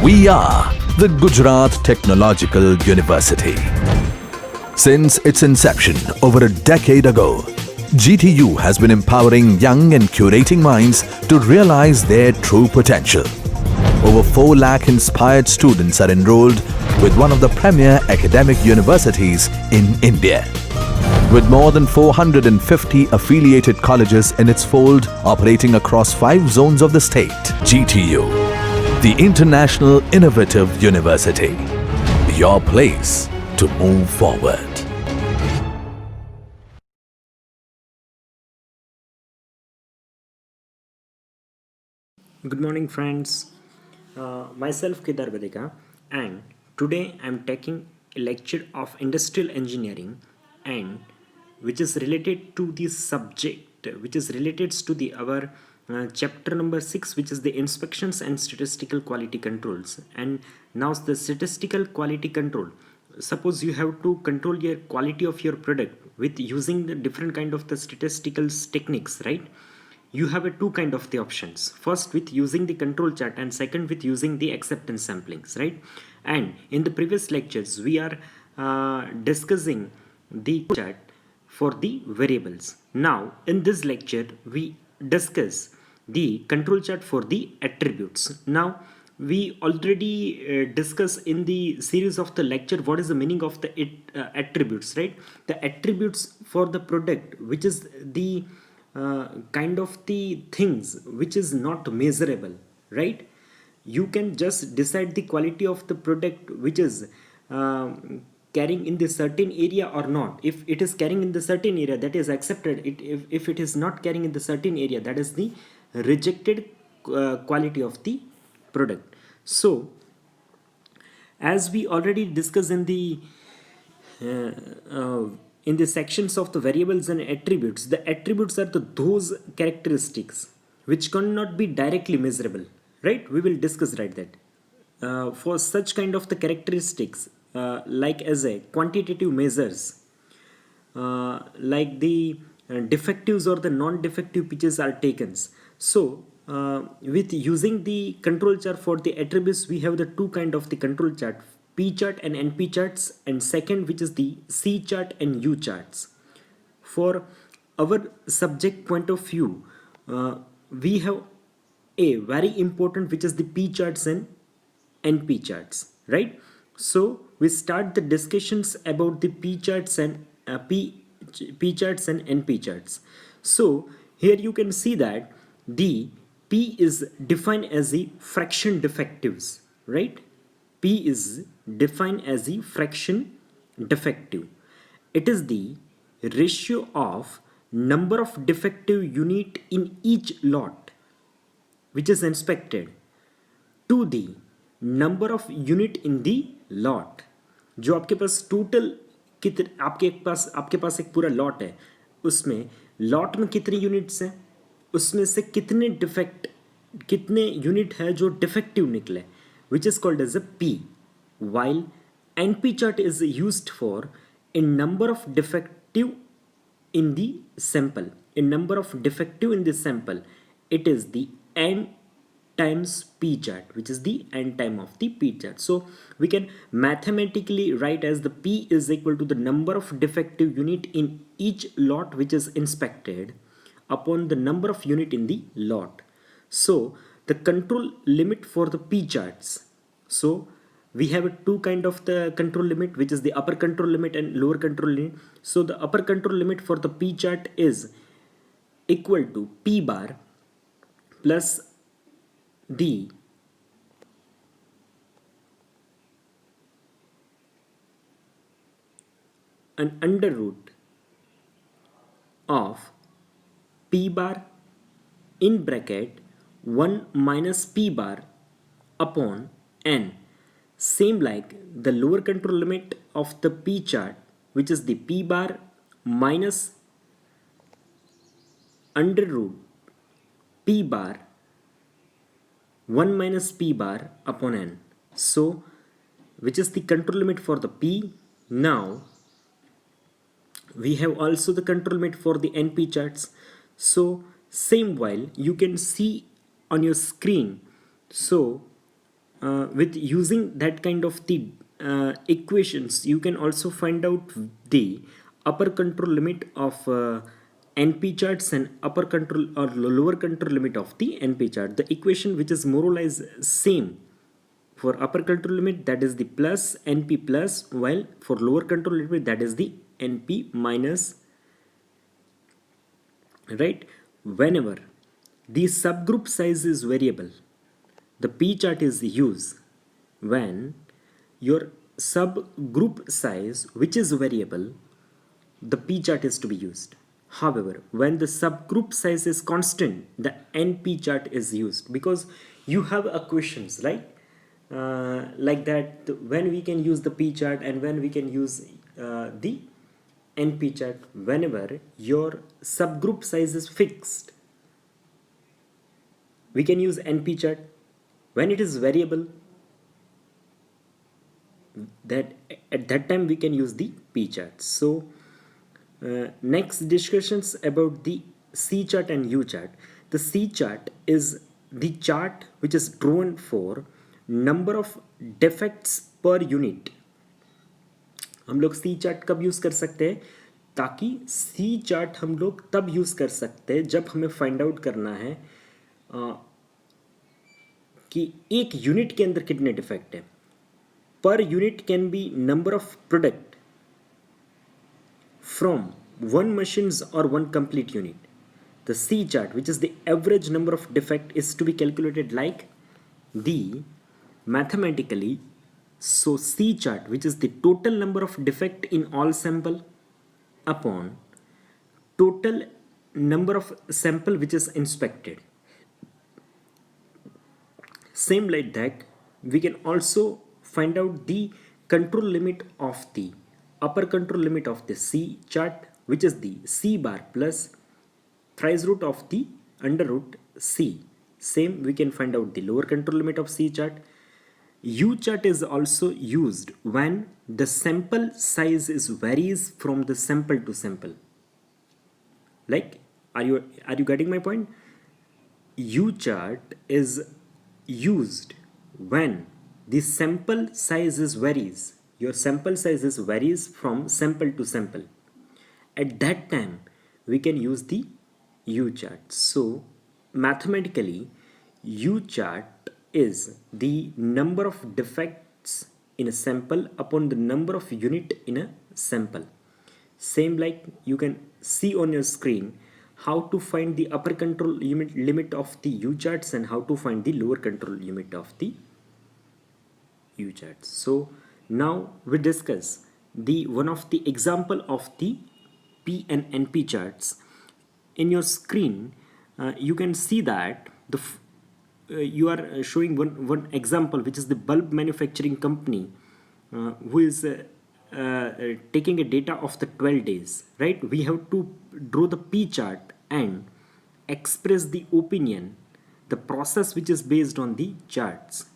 We are the Gujarat Technological University. Since its inception over a decade ago, GTU has been empowering young and curating minds to realize their true potential. Over 4 lakh inspired students are enrolled with one of the premier academic universities in India. With more than 450 affiliated colleges in its fold operating across 5 zones of the state, GTU, the International Innovative University, your place to move forward. Good morning, friends. Myself Kedar Vedika, and today I'm taking a lecture of industrial engineering, and which is related to the subject, which is related to the our chapter number 6, which is the inspections and statistical quality controls. And now the statistical quality control. Suppose you have to control your quality of your product with using the different kind of the statistical techniques, right? You have a two kind of the options. First with using the control chart, and second with using the acceptance samplings, right? And in the previous lectures we are discussing the chart for the variables. Now in this lecture we discuss the control chart for the attributes. Now we already discussed in the series of the lecture what is the meaning of the attributes, right? The attributes for the product, which is the kind of the things which is not measurable, right? You can just decide the quality of the product which is carrying in the certain area or not. If it is carrying in the certain area, that is accepted. If it is not carrying in the certain area, that is the rejected quality of the product. So as we already discussed in the sections of the variables and attributes, the attributes are those characteristics which cannot be directly measurable, right? We will discuss right that for such kind of the characteristics, like as a quantitative measures, like the defectives or the non-defective pitches are taken. So with using the control chart for the attributes, we have the two kind of the control chart, P chart and NP charts, and second which is the C chart and U charts. For our subject point of view, we have a very important which is the P charts and NP charts, right? So we start the discussions about the P charts and P charts and NP charts. So here you can see that the P is defined as the fraction defectives, right? P is defined as the fraction defective. It is the ratio of number of defective unit in each lot which is inspected to the number of unit in the lot. जो आपके पास total आपके पास एक पूरा lot है, उसमें lot में कितने units हैं, उसमें से कितने यूनिट है जो डिफेक्टिव निकले, which is called as a P, while NP chart is used for a number of defective in the sample. It is the N times P chart, which is the N time of the P chart. So we can mathematically write as the P is equal to the number of defective unit in each lot which is inspected upon the number of unit in the lot. So the control limit for the P charts. So we have two kind of the control limit, which is the upper control limit and lower control limit. So the upper control limit for the P chart is equal to P bar plus the an under root of P bar in bracket 1 minus P bar upon N. Same like the lower control limit of the P chart, which is the P bar minus under root P bar 1 minus P bar upon N. So which is the control limit for the P. Now we have also the control limit for the NP charts. So same while you can see on your screen. So with using that kind of the equations, you can also find out the upper control limit of NP charts and upper control or lower control limit of the NP chart. The equation which is more or less same for upper control limit, that is the plus NP plus, while for lower control limit, that is the NP minus, right? Whenever the subgroup size is variable, the P chart is used. When your subgroup size which is variable, the P chart is to be used. However, when the subgroup size is constant, the NP chart is used, because you have equations, right? Like that, when we can use the P chart and when we can use the NP chart. Whenever your subgroup size is fixed, we can use NP chart. When it is variable, that at that time we can use the P chart. So next discussions about the C chart and U chart. The C chart is the chart which is drawn for number of defects per unit. हम लोग C chart कब use कर सकते हैं? ताकि C chart हम लोग तब यूज कर सकते हैं जब हमें फाइंड आउट करना है कि एक यूनिट के अंदर कितने डिफेक्ट है. Per unit can be number of product from one machines or one complete unit. The C chart, which is the average number of defect, is to be calculated like the mathematically. So C chart, which is the total number of defect in all sample upon total number of sample which is inspected. Same like that, we can also find out the control limit of the upper control limit of the C chart, which is the C bar plus thrice root of the under root C. Same, we can find out the lower control limit of C chart. U chart is also used when the sample size is varies from the sample to sample. Like, are you getting my point? U chart is used when the sample sizes varies. Your sample sizes varies from sample to sample. At that time, we can use the U chart. So mathematically, U chart is the number of defects in a sample upon the number of unit in a sample. Same like you can see on your screen how to find the upper control limit of the U charts and how to find the lower control limit of the U charts. So now we discuss the one of the example of the P and NP charts. In your screen, you can see that the you are showing one example, which is the bulb manufacturing company who is taking a data of the 12 days, right? We have to draw the P chart and express the opinion, the process which is based on the charts.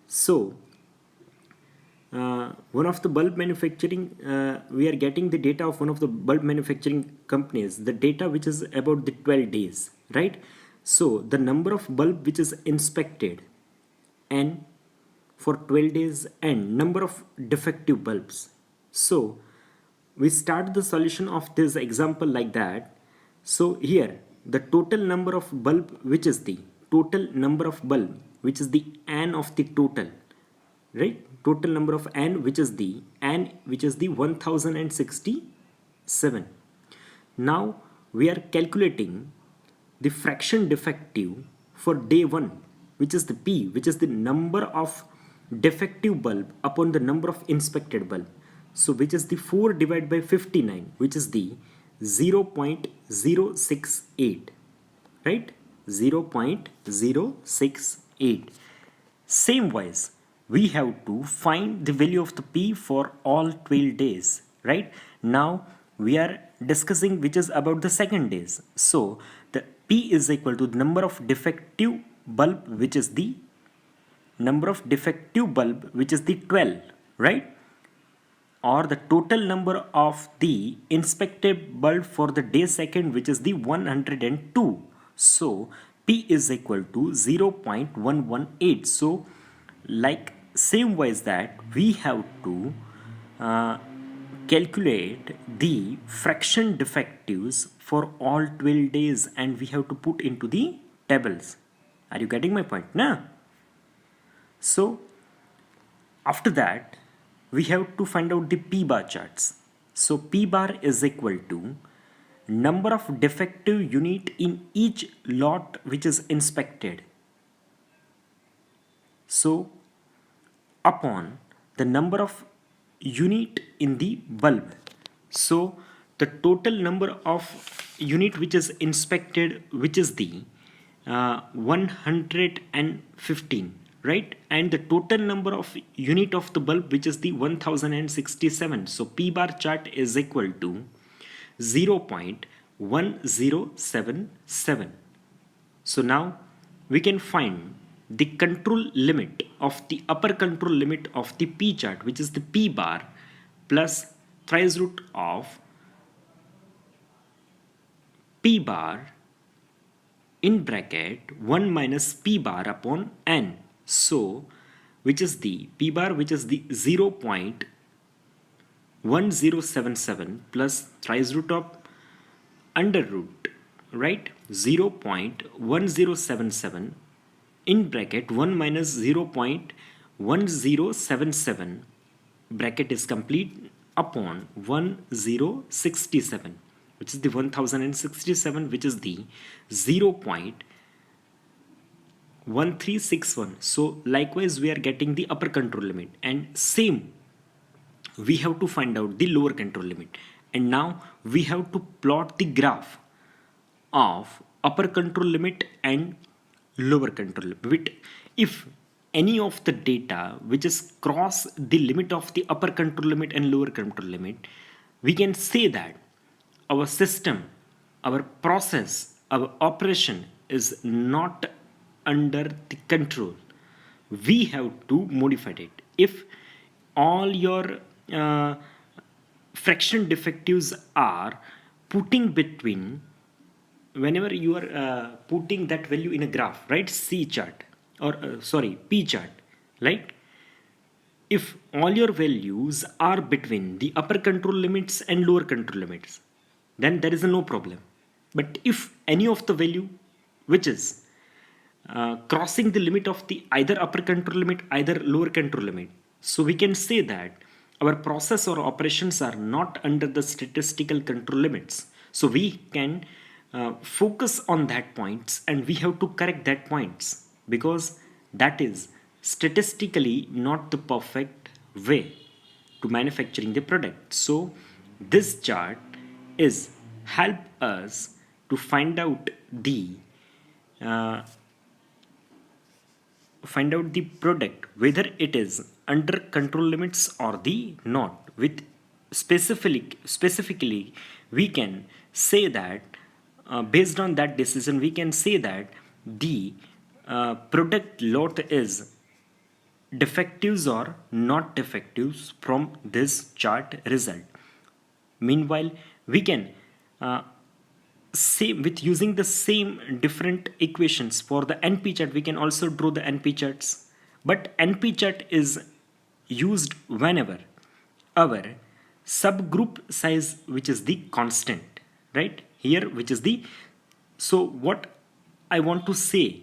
So one of the bulb manufacturing, we are getting the data of one of the bulb manufacturing companies, the data which is about the 12 days, right? So the number of bulb which is inspected N for 12 days and number of defective bulbs. So we start the solution of this example like that. So here the total number of bulb, which is the total number of bulb, which is the N of the total, right? Total number of N, which is the N, which is the 1067. Now we are calculating the fraction defective for day 1, which is the P, which is the number of defective bulb upon the number of inspected bulb. So which is the 4 divided by 59, which is the 0.068, right? 0.068. Same wise, we have to find the value of the P for all 12 days, right? Now we are discussing which is about the second days. So the P is equal to the number of defective bulb, which is the number of defective bulb, which is the 12, right? Or the total number of the inspected bulb for the day second, which is the 102. So P is equal to 0.118. So like same wise that we have to calculate the fraction defectives for all 12 days and we have to put into the tables. Are you getting my point na? So after that we have to find out the p bar charts. So p bar is equal to number of defective unit in each lot which is inspected, so upon the number of unit in the bulb. So the total number of unit which is inspected, which is the 115, right? And the total number of unit of the bulb which is the 1067. So p bar chart is equal to 0.1077. So now we can find the control limit of the upper control limit of the p chart, which is the p bar plus thrice root of p bar in bracket 1 minus p bar upon n. So which is the p bar, which is the 0.1077 plus thrice root of under root, right? 0.1077 in bracket 1 minus 0.1077 bracket is complete upon 1067, which is the 1067, which is the 0.1361. So likewise we are getting the upper control limit, and same we have to find out the lower control limit. And now we have to plot the graph of upper control limit and lower control limit. If any of the data which is cross the limit of the upper control limit and lower control limit, we can say that our system, our process, our operation is not under the control. We have to modify it. If all your fraction defectives are putting between, whenever you are putting that value in a graph, right? C chart or P chart, right? If all your values are between the upper control limits and lower control limits, then there is no problem. But if any of the value which is crossing the limit of the either upper control limit, either lower control limit, so we can say that our process or operations are not under the statistical control limits. So we can focus on that points and we have to correct that points, because that is statistically not the perfect way to manufacturing the product. So this chart is help us to find out the product whether it is under control limits or the not. With specifically we can say that based on that decision we can say that the product lot is defectives or not defectives from this chart result. Meanwhile we can same with using the same different equations for the NP chart, we can also draw the NP charts. But NP chart is used whenever our subgroup size which is the constant, right? Here which is the, so what I want to say,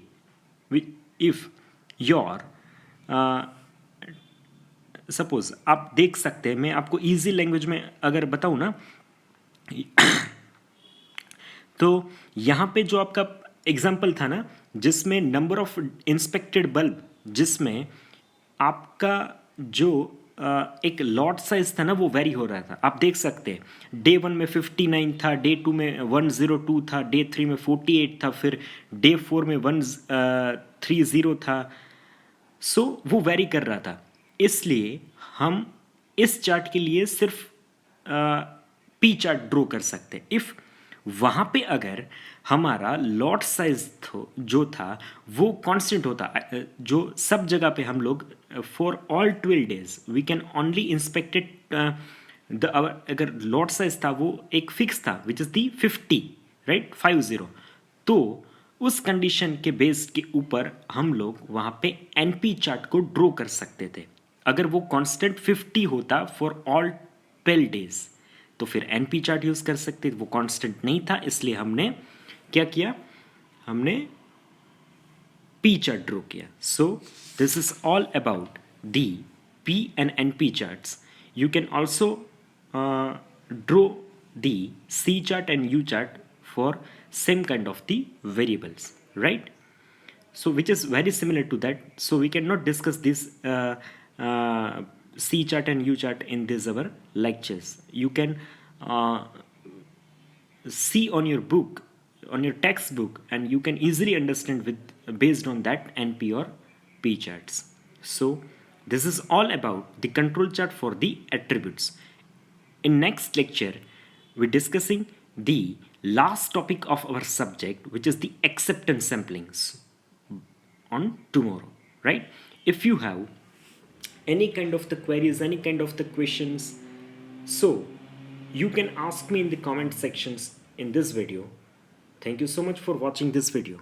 if your suppose आप देख सकते हैं, मैं आपको easy language में अगर बताऊं ना, तो यहाँ पे जो आपका एग्जाम्पल था ना, जिसमें नंबर ऑफ इंस्पेक्टेड बल्ब, जिसमें आपका जो एक लॉट साइज था ना वो वेरी हो रहा था. आप देख सकते हैं डे 1 में 59 था, डे 2 में 102 था, डे 3 में 48 था, फिर डे 4 में 130 था. सो वो वेरी कर रहा था. इसलिए हम इस चार्ट के लिए सिर्फ पी चार्ट ड्रॉ कर सकते हैं. इफ़ वहाँ पे अगर हमारा लॉट साइज जो था वो कांस्टेंट होता, जो सब जगह पे हम लोग for all 12 days we can only inspected अगर लॉट साइज था वो एक फिक्स था विच इज़ दी 50, राइट, 50, तो उस कंडीशन के बेस के ऊपर हम लोग वहाँ पे एनपी चार्ट को ड्रॉ कर सकते थे। अगर वो कांस्टेंट 50 होता फॉर ऑल 12 डेज तो फिर एनपी चार्ट यूज़ कर सकते थे। वो कांस्टेंट नहीं था, इसलिए हमने क्या किया, हमने पी चार्ट ड्रॉ किया। So this is all about the P and NP charts. You can also draw the C chart and U chart for same kind of the variables, right? So which is very similar to that. So we cannot discuss this C chart and U chart in this our lectures. You can see on your book, on your textbook, and you can easily understand with based on that NP or P charts. So this is all about the control chart for the attributes. In next lecture, we're discussing the last topic of our subject, which is the acceptance samplings on tomorrow, right? If you have any kind of the queries, any kind of the questions, so you can ask me in the comment sections in this video. Thank you so much for watching this video.